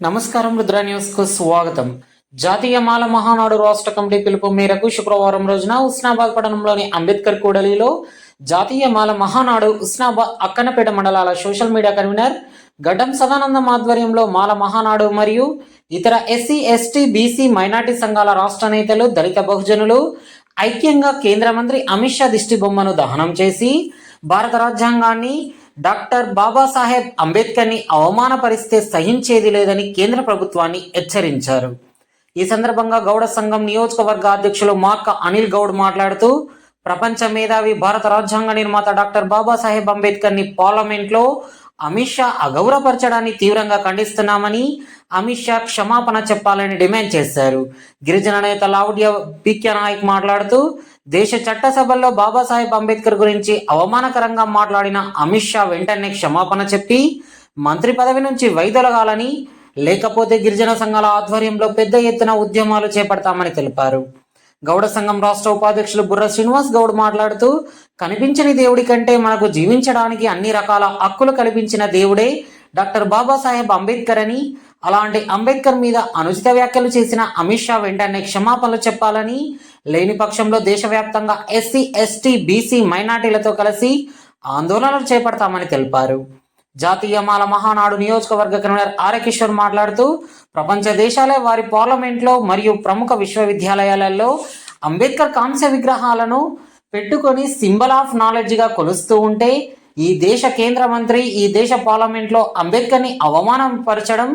నమస్కారం. రుద్ర న్యూస్ కు స్వాగతం. జాతీయ మాల మహానాడు రాష్ట్ర కమిటీ పిలుపు మేరకు శుక్రవారం రోజున ఉస్నాబాద్ పట్టణంలోని అంబేద్కర్ కూడలిలో జాతీయ మాల మహానాడు ఉస్నాబాద్ అక్కనపేట మండలాల సోషల్ మీడియా కన్వీనర్ గడ్డం సదానందం ఆధ్వర్యంలో మాల మహానాడు మరియు ఇతర ఎస్సీ ఎస్టీ బీసీ మైనార్టీ సంఘాల రాష్ట్ర నేతలు దళిత బహుజనులు ఐక్యంగా కేంద్ర మంత్రి అమిత్ షా దిష్టి బొమ్మను దహనం చేసి భారత రాజ్యాంగాన్ని డాక్టర్ బాబాసాహెబ్ అంబేద్కర్ని అవమానపరిస్తే సహించేది లేదని కేంద్ర ప్రభుత్వాన్ని హెచ్చరించారు. ఈ సందర్భంగా గౌడ సంఘం నియోజకవర్గ అధ్యక్షులు మార్క అనిల్ గౌడ్ మాట్లాడుతూ ప్రపంచ మేధావి భారత రాజ్యాంగ నిర్మాత డాక్టర్ బాబాసాహెబ్ అంబేద్కర్ని పార్లమెంట్లో అమిత్ షా అగౌరవపరచడాన్ని తీవ్రంగా ఖండిస్తున్నామని, అమిత్ షా క్షమాపణ చెప్పాలని డిమాండ్ చేశారు. గిరిజన నేత లావుడ్య పిక్య నాయక్ మాట్లాడుతూ దేశ చట్టసభల్లో బాబాసాహెబ్ అంబేద్కర్ గురించి అవమానకరంగా మాట్లాడిన అమిత్ షా వెంటనే క్షమాపణ చెప్పి మంత్రి పదవి నుంచి వైదొలగాలని, లేకపోతే గిరిజన సంఘాల ఆధ్వర్యంలో పెద్ద ఎత్తున ఉద్యమాలు చేపడతామని తెలిపారు. గౌడ సంఘం రాష్ట్ర ఉపాధ్యక్షులు బుర్ర శ్రీనివాస్ గౌడ్ మాట్లాడుతూ కనిపించని దేవుడి కంటే మనకు జీవించడానికి అన్ని రకాల హక్కులు కల్పించిన దేవుడే డాక్టర్ బాబాసాహెబ్ అంబేద్కర్ అని, అలాంటి అంబేద్కర్ మీద అనుచిత వ్యాఖ్యలు చేసిన అమిత్ షా వెంటనే క్షమాపణలు చెప్పాలని, లేని పక్షంలో దేశవ్యాప్తంగా ఎస్సీ ఎస్టీ బీసీ మైనార్టీలతో కలిసి ఆందోళనలు చేపడతామని తెలిపారు. జాతీయ మాల మహానాడు నియోజకవర్గ కన్వీనర్ ఆర్య కిషోర్ మాట్లాడుతూ ప్రపంచ దేశాలే వారి పార్లమెంట్లో మరియు ప్రముఖ విశ్వవిద్యాలయాలలో అంబేద్కర్ కాంస్య విగ్రహాలను పెట్టుకొని సింబల్ ఆఫ్ నాలెడ్జ్గా కొలుస్తూ ఉంటే ఈ దేశ కేంద్ర మంత్రి ఈ దేశ పార్లమెంట్లో అంబేద్కర్ని అవమానపరచడం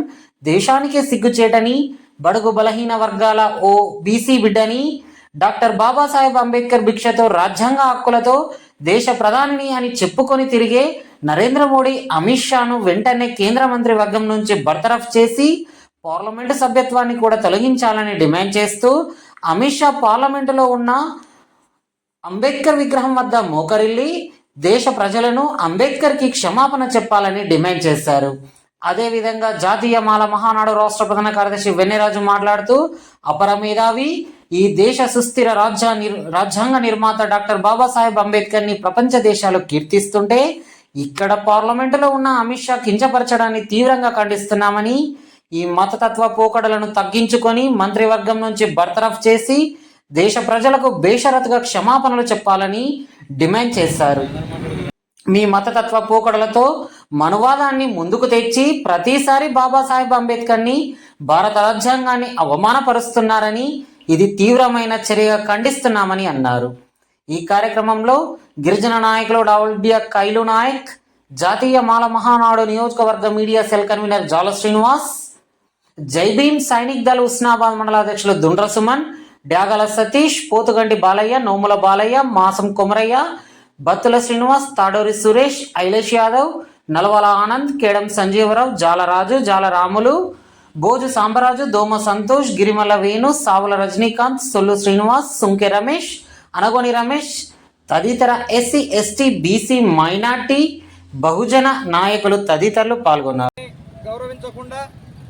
దేశానికి సిగ్గుచేటని, బడుగు బలహీన వర్గాల ఓ బీసీ బిడ్డని, డాక్టర్ బాబాసాహెబ్ అంబేద్కర్ భిక్షతో రాజ్యాంగ హక్కులతో దేశ ప్రధానిని అని చెప్పుకొని తిరిగే నరేంద్ర మోడీ అమిత్ షాను వెంటనే కేంద్ర మంత్రి వర్గం నుంచి బర్తరఫ్ చేసి పార్లమెంటు సభ్యత్వాన్ని కూడా తొలగించాలని డిమాండ్ చేస్తూ అమిత్ షా పార్లమెంటులో ఉన్న అంబేద్కర్ విగ్రహం వద్ద మోకరిల్లి దేశ ప్రజలను అంబేద్కర్కి క్షమాపణ చెప్పాలని డిమాండ్ చేశారు. అదేవిధంగా జాతీయ మాల మహానాడు రాష్ట్ర ప్రధాన కార్యదర్శి వెన్నెరాజు మాట్లాడుతూ అపర మేధావి ఈ దేశ సుస్థిర రాజ్యాంగ నిర్మాత డాక్టర్ బాబాసాహెబ్ అంబేద్కర్ని ప్రపంచ దేశాలు కీర్తిస్తుంటే ఇక్కడ పార్లమెంటులో ఉన్న అమిత్ షా కించపరచడాన్ని తీవ్రంగా ఖండిస్తున్నామని, ఈ మతతత్వ పోకడలను తగ్గించుకొని మంత్రివర్గం నుంచి బర్తరఫ్ చేసి దేశ ప్రజలకు బేషరతుగా క్షమాపణలు చెప్పాలని డిమాండ్ చేశారు. మీ మతతత్వ పోకడలతో మనువాదాన్ని ముందుకు తెచ్చి ప్రతిసారి బాబాసాహెబ్ అంబేద్కర్ని భారత రాజ్యాంగాన్ని అవమానపరుస్తున్నారని, ఇది తీవ్రమైన చర్యగా ఖండిస్తున్నామని అన్నారు. ఈ కార్యక్రమంలో గిరిజన నాయకులు లావుడ్య కైలు నాయక్, జాతీయ మాల మహానాడు నియోజకవర్గ మీడియా సెల్ కన్వీనర్ జాల శ్రీనివాస్, జైభీం సైనిక్ దళ ఉస్నాబాద్ మండలాధ్యక్షులు దుండ్ర సుమన్, డ్యాగల సతీష్, పోతుగంటి బాలయ్య, నోముల బాలయ్య, మాసం కొమరయ్య, బత్తుల శ్రీనివాస్, తాడూరి సురేష్, ఐలేష్ యాదవ్, నల్వల ఆనంద్, కేడం సంజీవరావు, జాలరాజు, జాల రాములు, భోజు సాంబరాజు, దోమ సంతోష్, గిరిమల్ల వేణు, సావుల రజనీకాంత్, సొల్లు శ్రీనివాస్, సుంకె రమేష్, అనగోని రమేష్ తదితర ఎస్సీ ఎస్టీ బీసీ మైనార్టీ బహుజన నాయకులు తదితరులు పాల్గొన్నారు. గౌరవించకుండా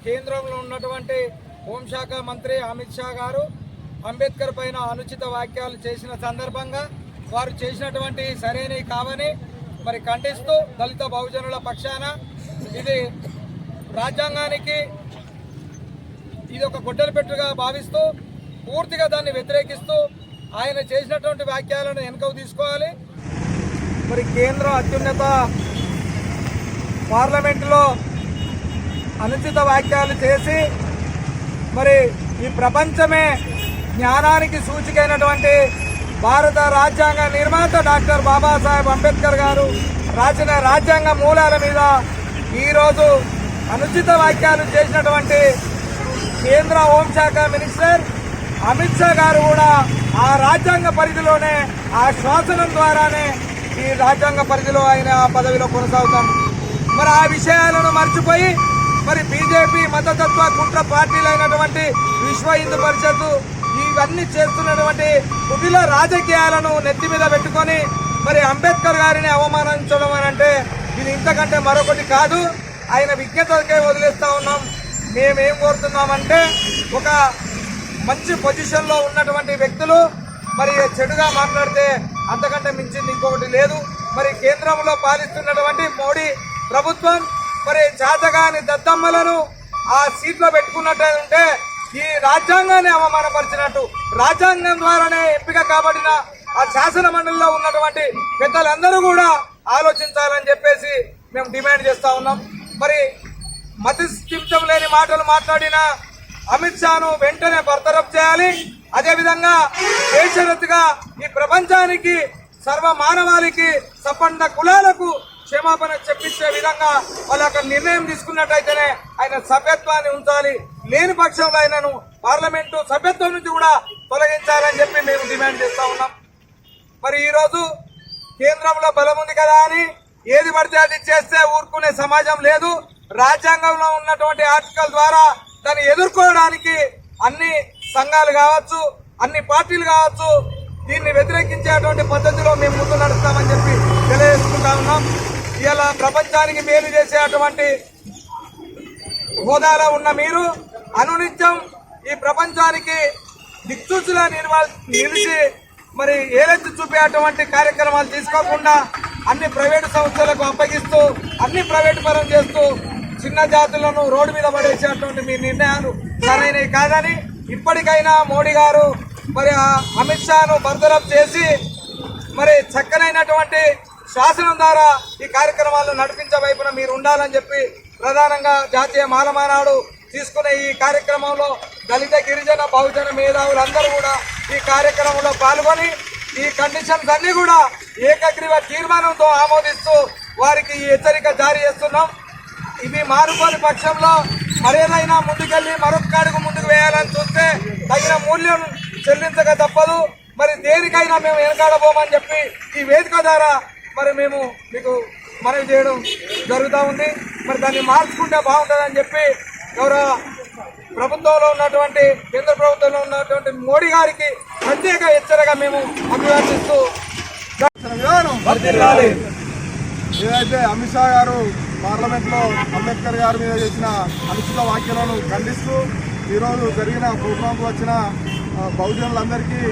కేంద్రంలో ఉన్నటువంటి హోంశాఖ మంత్రి అమిత్ షా గారు అంబేద్కర్ పైన అనుచిత వ్యాఖ్యలు చేసిన సందర్భంగా వారు చేసినటువంటి సరైనవి కావని మరి ఖండిస్తూ దళిత బహుజనుల పక్షాన ఇది రాజ్యాంగానికి ఇది ఒక గొడ్డలి పెట్టుగా భావిస్తూ పూర్తిగా దాన్ని వ్యతిరేకిస్తూ ఆయన చేసినటువంటి వ్యాఖ్యలను వెనుకకు తీసుకోవాలి. మరి కేంద్ర అత్యున్నత పార్లమెంటులో అనుచిత వ్యాఖ్యలు చేసి మరి ఈ ప్రపంచమే జ్ఞానానికి సూచికైనటువంటి భారత రాజ్యాంగ నిర్మాత డాక్టర్ బాబాసాహెబ్ అంబేద్కర్ గారు రాసిన రాజ్యాంగ మూలాల మీద ఈరోజు అనుచిత వ్యాఖ్యలు చేసినటువంటి కేంద్ర హోంశాఖ మినిస్టర్ అమిత్ షా గారు కూడా ఆ రాజ్యాంగ పరిధిలోనే ఆ శాసనం ద్వారానే ఈ రాజ్యాంగ పరిధిలో ఆయన పదవిలో కొనసాగుతాం. మరి ఆ విషయాలను మర్చిపోయి మరి బీజేపీ మతతత్వ కుట్ర పార్టీలైనటువంటి విశ్వ హిందూ పరిషత్తు ఇవన్నీ చేస్తున్నటువంటి కుటిల రాజకీయాలను నెత్తి మీద పెట్టుకొని మరి అంబేద్కర్ గారిని అవమానించడం అని అంటే ఇది ఇంతకంటే మరొకటి కాదు. ఆయన విజ్ఞతకే వదిలేస్తా ఉన్నాం. మేమేం కోరుతున్నామంటే ఒక మంచి పొజిషన్లో ఉన్నటువంటి వ్యక్తులు మరి చెడుగా మాట్లాడితే అంతకంటే మించింది ఇంకొకటి లేదు. మరి కేంద్రంలో పాలిస్తున్నటువంటి మోడీ ప్రభుత్వం మరి చాతగాని దద్దమ్మలను ఆ సీట్లో పెట్టుకున్నట్టుంటే ఈ రాజ్యాంగాన్ని అవమానపరిచినట్టు. రాజ్యాంగం ద్వారానే ఎంపిక కాబడిన ఆ శాసన మండలిలో ఉన్నటువంటి పెద్దలందరూ కూడా ఆలోచించాలని చెప్పేసి మేము డిమాండ్ చేస్తా ఉన్నాం. మరి మతిస్థిమితం లేని మాటలు మాట్లాడిన అమిత్ షాను వెంటనే బర్తరఫ్ చేయాలి. అదేవిధంగా బేషరతుగా ఈ ప్రపంచానికి సర్వ మానవాళికి సంపన్న కులాలకు క్షమాపణ చెప్పించే విధంగా వాళ్ళు అక్కడ నిర్ణయం తీసుకున్నట్టయితేనే ఆయన సభ్యత్వాన్ని ఉంచాలి. లేని పక్షంలో ఆయనను పార్లమెంటు సభ్యత్వం నుంచి కూడా తొలగించాలని చెప్పి మేము డిమాండ్ చేస్తా ఉన్నాం. మరి ఈ రోజు కేంద్రంలో బలం ఉంది కదా అని ఏది పడితే అది చేస్తే ఊరుకునే సమాజం లేదు. రాజ్యాంగంలో ఉన్నటువంటి ఆర్టికల్ ద్వారా దాన్ని ఎదుర్కోవడానికి అన్ని సంఘాలు కావచ్చు, అన్ని పార్టీలు కావచ్చు, దీన్ని వ్యతిరేకించేటువంటి పద్ధతిలో మేము ముందు నడుస్తామని చెప్పి తెలియజేసుకుంటా ఉన్నాం. ఇలా ప్రపంచానికి మేలు చేసేటువంటి హోదాలో ఉన్న మీరు అనునిత్యం ఈ ప్రపంచానికి దిక్సూచిలా నిలిచి మరి ఏలెత్తి చూపేటువంటి కార్యక్రమాలు తీసుకోకుండా అన్ని ప్రైవేటు సంస్థలకు అప్పగిస్తూ అన్ని ప్రైవేటు పరం చేస్తూ చిన్న జాతులను రోడ్డు మీద పడేసేటువంటి మీ నిర్ణయాలు సరైనవి కాదని ఇప్పటికైనా మోడీ గారు మరి అమిత్ షాను బర్తరఫ్ చేసి మరి చక్కనైనటువంటి శాసనం ద్వారా ఈ కార్యక్రమాలను నడిపించే వైపున మీరు ఉండాలని చెప్పి ప్రధానంగా జాతీయ మాలమానాడు తీసుకునే ఈ కార్యక్రమంలో దళిత గిరిజన బహుజన మేధావులందరూ కూడా ఈ కార్యక్రమంలో పాల్గొని ఈ కండిషన్స్ అన్ని కూడా ఏకగ్రీవ తీర్మానంతో ఆమోదిస్తూ వారికి ఈ హెచ్చరిక జారీ చేస్తున్నాం. ఇవి మారుకోని పక్షంలో మరేదైనా ముందుకెళ్లి మరొక అడుగు ముందుకు వేయాలని చూస్తే తగిన మూల్యం చెల్లించక తప్పదు. మరి దేనికైనా మేము వెనకాడబోమని చెప్పి ఈ వేదిక ద్వారా మరి మేము మీకు మనవి చేయడం జరుగుతూ ఉంది. మరి దాన్ని మార్చుకుంటే బాగుంటుందని చెప్పి గౌరవ ప్రభుత్వంలో ఉన్నటువంటి కేంద్ర ప్రభుత్వంలో ఉన్నటువంటి మోడీ గారికి ప్రత్యేక హెచ్చరిక మేము అభివర్తిస్తూ ఏదైతే అమిత్ షా గారు పార్లమెంట్ లో అంబేద్కర్ గారి మీద చేసిన అనుచిత వ్యాఖ్యలను ఖండిస్తూ ఈరోజు జరిగిన ప్రోగ్రాంకు వచ్చిన బహుజనులందరికీ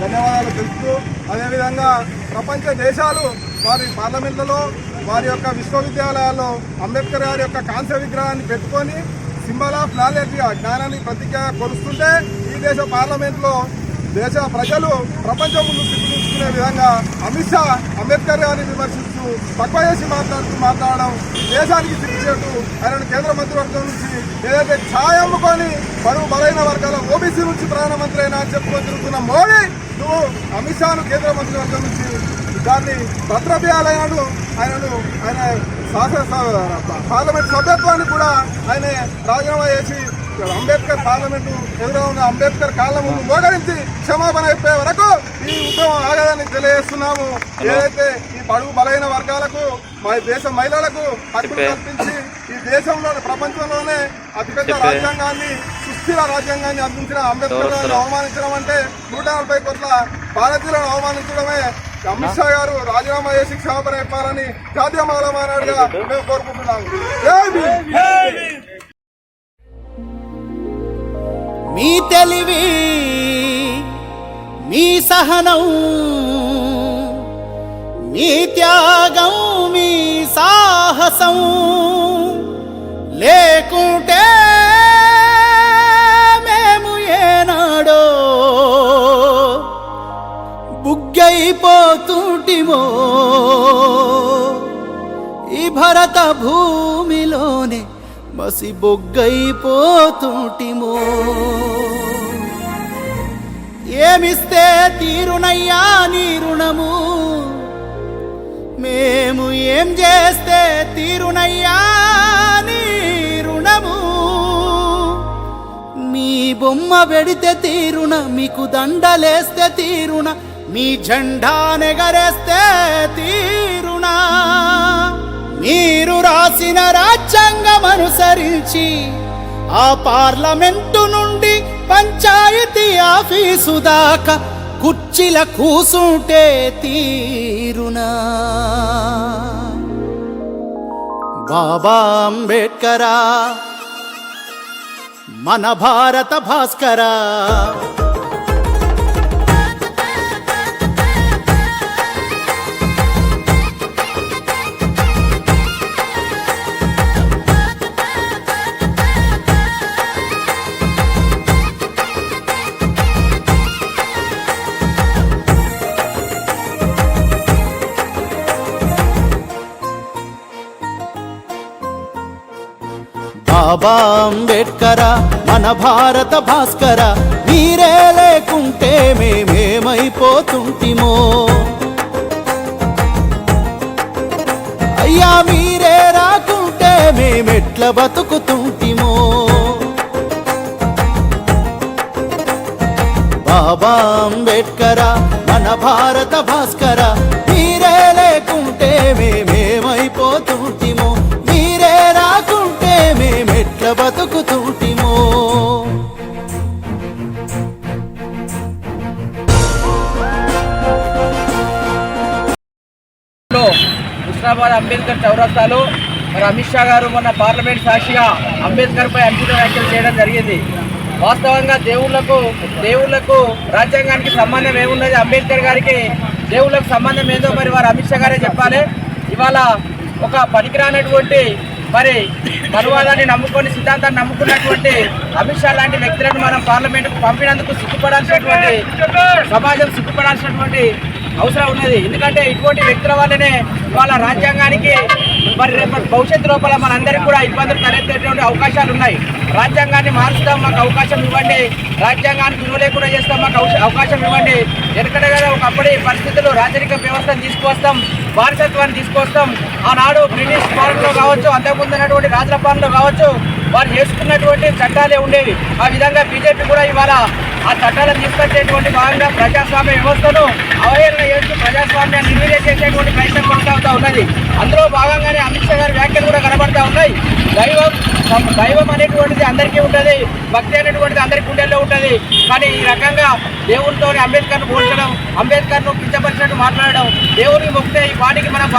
ధన్యవాదాలు తెలుపుతూ అదేవిధంగా ప్రపంచ దేశాలు వారి పార్లమెంట్లలో వారి యొక్క విశ్వవిద్యాలయాల్లో అంబేద్కర్ గారి యొక్క కాంస్య విగ్రహాన్ని పెట్టుకొని సింబల్ ఆఫ్ నాలెడ్జ్గా జ్ఞానాన్ని ప్రతీకగా కొలుస్తుంటే ఈ దేశ పార్లమెంట్లో దేశ ప్రజలు ప్రపంచం ముందు సిగ్గుకునే విధంగా అమిత్ షా అంబేద్కర్ గారిని విమర్శిస్తూ తక్కువ చేసి మాట్లాడడం దేశానికి సిగ్గుచేటు. ఆయన కేంద్ర మంత్రివర్గం నుంచి ఏదైతే ఛాయ్ అమ్ముకొని బడుగు బలైన వర్గాల ఓబీసీ నుంచి ప్రధానమంత్రి అయినా అని చెప్పుకొని తిరుగుతున్న మోడీ నువ్వు అమిత్ షాను కేంద్ర మంత్రివర్గం నుంచి దాన్ని భద్రపేయాలైనను ఆయన పార్లమెంట్ సభ్యత్వాన్ని కూడా ఆయన రాజీనామా చేసి అంబేద్కర్ పార్లమెంటు ఎదురుగా ఉన్న అంబేద్కర్ కాళ్ళ ముందు మోగరించి క్షమాపణ అయిపోయే వరకు ఈ ఉద్యమం ఆగదని తెలియజేస్తున్నాము. ఏదైతే ఈ బడుగు బలైన వర్గాలకు మా దేశ మహిళలకు హక్కులు కల్పించి ఈ దేశంలో ప్రపంచంలోనే అతిపెద్ద రాజ్యాంగాన్ని సుస్థిర రాజ్యాంగాన్ని అందించిన అంబేద్కర్ గారిని అవమానించడం అంటే 140 కోట్ల భారతీయులను అవమానించడమే. అమిత్ షా గారు రాజీనామా చేసి క్షమాపణ చెప్పాలని జాతీయ మాలమానాడుగా మేము కోరుకుంటున్నాము. మీ తెలివి, మీ సహనం, మీ త్యాగం, మీ సాహసం లేకుంటే మేము ఏనాడో బుగ్గైపోతుంటిమో ఈ భరత భూమిలోనే మసి బొగ్గైపోతుంటిమో. ఏమిస్తే తీరునయ్యా నీ రుణము, మేము ఏం చేస్తే తీరునయ్యా నీ రుణము. మీ బొమ్మ పెడితే తీరున, మీకు దండలేస్తే తీరున, మీ జెండా నెగరేస్తే తీరునా. మీరు రాసిన రాజ్యాంగం అనుసరించి ఆ పార్లమెంటు నుండి పంచాయతీ ఆఫీసు దాకా కుర్చీల కూసుంటే తీరునా. బాబా అంబేడ్కరా మన భారత భాస్కరా. బాబా అంబేడ్కర మన భారత భాస్కర మీరే లేకుంటే మేమేమైపోతుంటిమో అయ్యా మీరే రాకుంటే మేమెట్ల బతుకుతుంటిమో బాబా అంబేడ్కర మన భారత భాస్కర మీరే లేకుంటే మేమేమైపోతుంటిమో మీరే రాకుంటే మేమెట్ల బతుకుతుంటిమో హుస్నాబాద్ అంబేద్కర్ చౌరస్తాలో మరి అమిత్ షా గారు మొన్న పార్లమెంట్ సాక్షిగా అంబేద్కర్ పై అనుచిత వ్యాఖ్యలు చేయడం జరిగింది. వాస్తవంగా దేవుళ్లకు రాజ్యాంగానికి సంబంధం ఏమున్నది, అంబేద్కర్ గారికి దేవుళ్లకు సంబంధం ఏందో మరి వారు అమిత్ షా గారే చెప్పాలి. ఇవాళ ఒక పనికిరానటువంటి మరి మనువాదాన్ని నమ్ముకొని సిద్ధాంతాన్ని నమ్ముకున్నటువంటి అమిత్ షా లాంటి వ్యక్తులను మనం పార్లమెంటుకు పంపినందుకు సిగ్గుపడాల్సినటువంటి సమాజం సిగ్గుపడాల్సినటువంటి అవసరం ఉన్నది. ఎందుకంటే ఇటువంటి వ్యక్తుల వల్లనే ఇవాళ రాజ్యాంగానికి మరి రేపు భవిష్యత్తు లోపల మనందరికీ కూడా ఇబ్బందులు తలెత్తేటువంటి అవకాశాలు ఉన్నాయి. రాజ్యాంగాన్ని మారుస్తాం, మాకు అవకాశం ఇవ్వండి, రాజ్యాంగానికి విలువ లేకుండా చేస్తాం, మాకు అవకాశం ఇవ్వండి. ఎందుకంటే ఒకప్పటి పరిస్థితులు రాజరిక వ్యవస్థను తీసుకువస్తాం, వారసత్వాన్ని తీసుకొస్తాం. ఆనాడు బ్రిటిష్ పాలనలో కావచ్చు, అంతకుముందు ఉన్నటువంటి రాజుల పాలనలో కావచ్చు, వారు చేసుకున్నటువంటి చట్టాలే ఉండేవి. ఆ విధంగా బీజేపీ కూడా ఇవాళ ఆ చట్టాలను తీసుకొచ్చేటువంటి భాగంగా ప్రజాస్వామ్య వ్యవస్థను అవహేళన చేస్తూ ప్రజాస్వామ్యాన్ని నిర్వీర్యం చేసేటువంటి ప్రయత్నం కొనసాగుతూ ఉన్నది. అందులో భాగంగానే అమిత్ షా గారి వ్యాఖ్యలు కూడా కనబడతా ఉన్నాయి. దైవం అనేటువంటిది అందరికీ ఉంటుంది, భక్తి అనేటువంటిది అందరి గుండెల్లో ఉంటుంది. కానీ ఈ రకంగా దేవునితో అంబేద్కర్ను పోల్చడం, అంబేద్కర్ను కించపరిచినట్టు మాట్లాడడం, దేవునికి మొక్కితే ఈ పార్టీకి మనం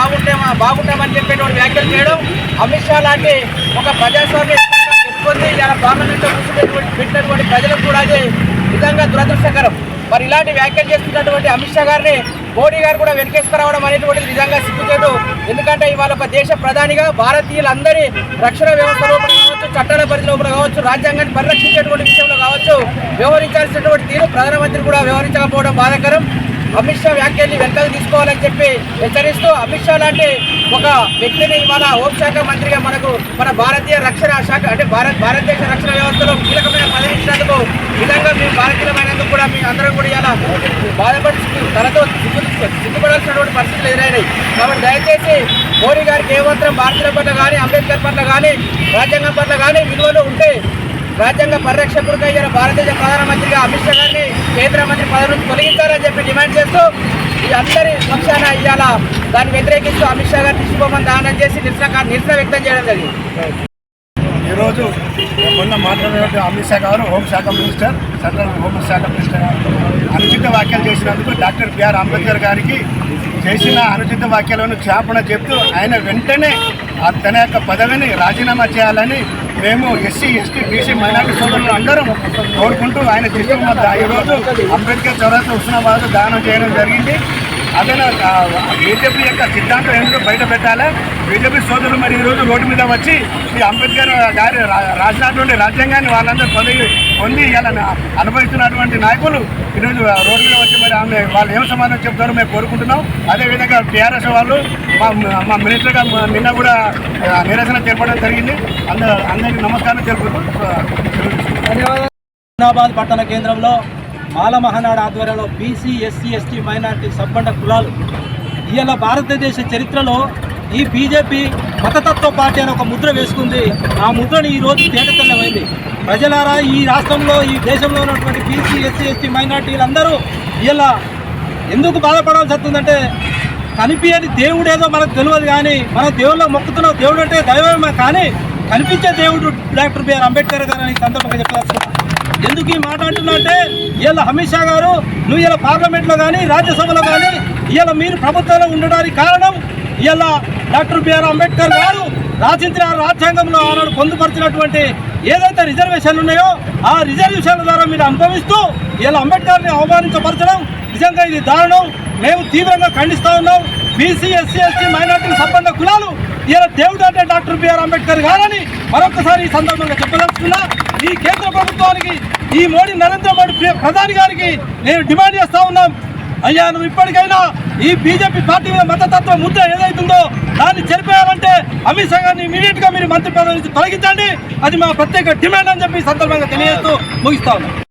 బాగుంటామని చెప్పేటువంటి వ్యాఖ్యలు చేయడం అమిత్ షా లాంటి ఒక ప్రజాస్వామ్య గెలుపొంది ఇలా పార్లమెంట్లో పెట్టినటువంటి ప్రజలకు కూడా అది నిజంగా దురదృష్టకరం. మరి ఇలాంటి వ్యాఖ్యలు చేస్తున్నటువంటి అమిత్ షా గారిని మోడీ గారు కూడా వెనకేసుకురావడం అనేటువంటిది నిజంగా సిగ్గుచేటు. ఎందుకంటే ఇవాళ ఒక దేశ ప్రధానిగా భారతీయులందరి రక్షణ వ్యవస్థ లోపల కావచ్చు, చట్టాల పరిధి లోపల కావచ్చు, రాజ్యాంగాన్ని పరిరక్షించేటువంటి విషయంలో కావచ్చు వ్యవహరించాల్సినటువంటి తీరు ప్రధానమంత్రి కూడా వ్యవహరించకపోవడం బాధాకరం. అమిత్ షా వ్యాఖ్యల్ని వెనకకు తీసుకోవాలని చెప్పి హెచ్చరిస్తూ అమిత్ షా లాంటి ఒక వ్యక్తిని ఇవాళ హోంశాఖ మంత్రిగా మన భారతీయ రక్షణ శాఖ అంటే భారతదేశ రక్షణ వ్యవస్థలో కీలకమైన పదవి ఇచ్చినందుకు విధంగా మేము భారతీయులమైనందుకు కూడా మీ అందరం కూడా ఇలా బాధపడి తనతో సిగ్గుపడాల్సినటువంటి పరిస్థితులు ఎదురైనాయి. కాబట్టి దయచేసి మోడీ గారికి ఏమాత్రం భారతీయుల పట్ల కానీ, అంబేద్కర్ పట్ల కానీ, రాజ్యాంగం పట్ల కానీ విలువలు ఉంటే రాజ్యాంగ పరిరక్షకుడిగా ఇవాళ భారతదేశ ప్రధానమంత్రిగా అమిత్ షా గారిని కేంద్ర మంత్రి పదవి నుంచి తొలగించాలని చెప్పి డిమాండ్ చేస్తూ ఈ అందరి పక్షాన ఇవాళ దాన్ని వ్యతిరేకిస్తూ అమిత్ షా గారిని దిష్టిబొమ్మను దానం చేసి నిరసన వ్యక్తం చేయడం జరిగింది. ఈరోజు మొన్న మాట్లాడినటువంటి అమిత్ షా గారు హోంశాఖ మినిస్టర్, సెంట్రల్ హోంశాఖ మినిస్టర్ గారు అనుచిత వ్యాఖ్యలు చేసినందుకు డాక్టర్ బిఆర్ అంబేద్కర్ గారికి చేసిన అనుచిత వ్యాఖ్యలను క్షమాపణ చెప్తూ ఆయన వెంటనే తన యొక్క పదవిని రాజీనామా చేయాలని మేము ఎస్సీ, ఎస్టీ, బీసీ, మైనారిటీ సోదరులు అందరం కోరుకుంటూ ఆయన దిష్టిబొమ్మ ఈరోజు అంబేద్కర్ చౌరస్తా హుస్నాబాద్ దానం చేయడం జరిగింది. అదే బీజేపీ యొక్క సిద్ధాంతం ఏమిటో బయట పెట్టాలి. బీజేపీ సోదరులు మరి ఈరోజు రోడ్డు మీద వచ్చి ఈ అంబేద్కర్ గారి రాసినటువంటి రాజ్యాంగాన్ని వాళ్ళందరూ పొంది ఇలా అనుభవిస్తున్నటువంటి నాయకులు ఈరోజు రోడ్డు మీద వచ్చి మరి వాళ్ళు ఏం సమాధానం చెప్తారో మేము కోరుకుంటున్నాం. అదేవిధంగా టీఆర్ఎస్ వాళ్ళు మా మినిస్టర్గా నిన్న కూడా నిరసన తెలపడం జరిగింది. అందరికీ నమస్కారం తెలుపుతూ హుస్నాబాద్ పట్టణ కేంద్రంలో మాల మహానాడు ఆధ్వర్యంలో బీసీ, ఎస్సీ, ఎస్టీ, మైనార్టీ సబ్బండ కులాలు ఇవాళ భారతదేశ చరిత్రలో ఈ బీజేపీ మతతత్వ పార్టీ అని ఒక ముద్ర వేసుకుంది. ఆ ముద్రని ఈరోజు తేటతెల్లమైంది. ప్రజలారా, ఈ రాష్ట్రంలో, ఈ దేశంలో ఉన్నటువంటి బీసీ, ఎస్సీ, ఎస్టీ, మైనార్టీలందరూ ఇలా ఎందుకు బాధపడాల్సి వస్తుందంటే కనిపించని దేవుడేదో మనకు తెలియదు, కానీ మన దేవుళ్ళకు మొక్కుతున్న దేవుడు అంటే దైవమే, కానీ కనిపించే దేవుడు డాక్టర్ బిఆర్ అంబేద్కర్ గారు అని సందర్భంగా చెప్పాల్సిన. ఎందుకు ఈ మాట అంటున్నా ఇవాళ అమిత్ షా గారు నువ్వు ఇలా పార్లమెంట్లో కానీ, రాజ్యసభలో కానీ ఇవాళ మీరు ప్రభుత్వంలో ఉండడానికి కారణం ఇవాళ డాక్టర్ బిఆర్ అంబేద్కర్ గారు రాసించిన రాజ్యాంగంలో ఆనాడు పొందుపరిచినటువంటి ఏదైతే రిజర్వేషన్లు ఉన్నాయో ఆ రిజర్వేషన్ల ద్వారా మీరు అనుభవిస్తూ ఇలా అంబేద్కర్ని అవమానించపరచడం నిజంగా ఇది దారుణం. మేము తీవ్రంగా ఖండిస్తూ ఉన్నాం. బీసీ, ఎస్సీ, ఎస్టీ, మైనార్టీ సంబంధ కులాలు ఇలా దేవుడు అంటే డాక్టర్ బిఆర్ అంబేద్కర్ గారని మరొకసారి ఈ సందర్భంగా చెప్పదలుచుకున్నా. ఈ కేంద్ర ప్రభుత్వానికి, ఈ నరేంద్ర మోడీ ప్రధాని గారికి నేను డిమాండ్ చేస్తా ఉన్నాం, అయ్యా నువ్వు ఇప్పటికైనా ఈ బీజేపీ పార్టీ మీద మతతత్వ ముద్ర ఏదైతుందో దాన్ని చెరిపేయాలంటే అమిత్ షా గారిని ఇమీడియట్ గా మీరు మంత్రి పదవి నుంచి తొలగించండి. అది మా ప్రత్యేక డిమాండ్ అని చెప్పి సందర్భంగా తెలియజేస్తూ ముగిస్తా ఉన్నాం.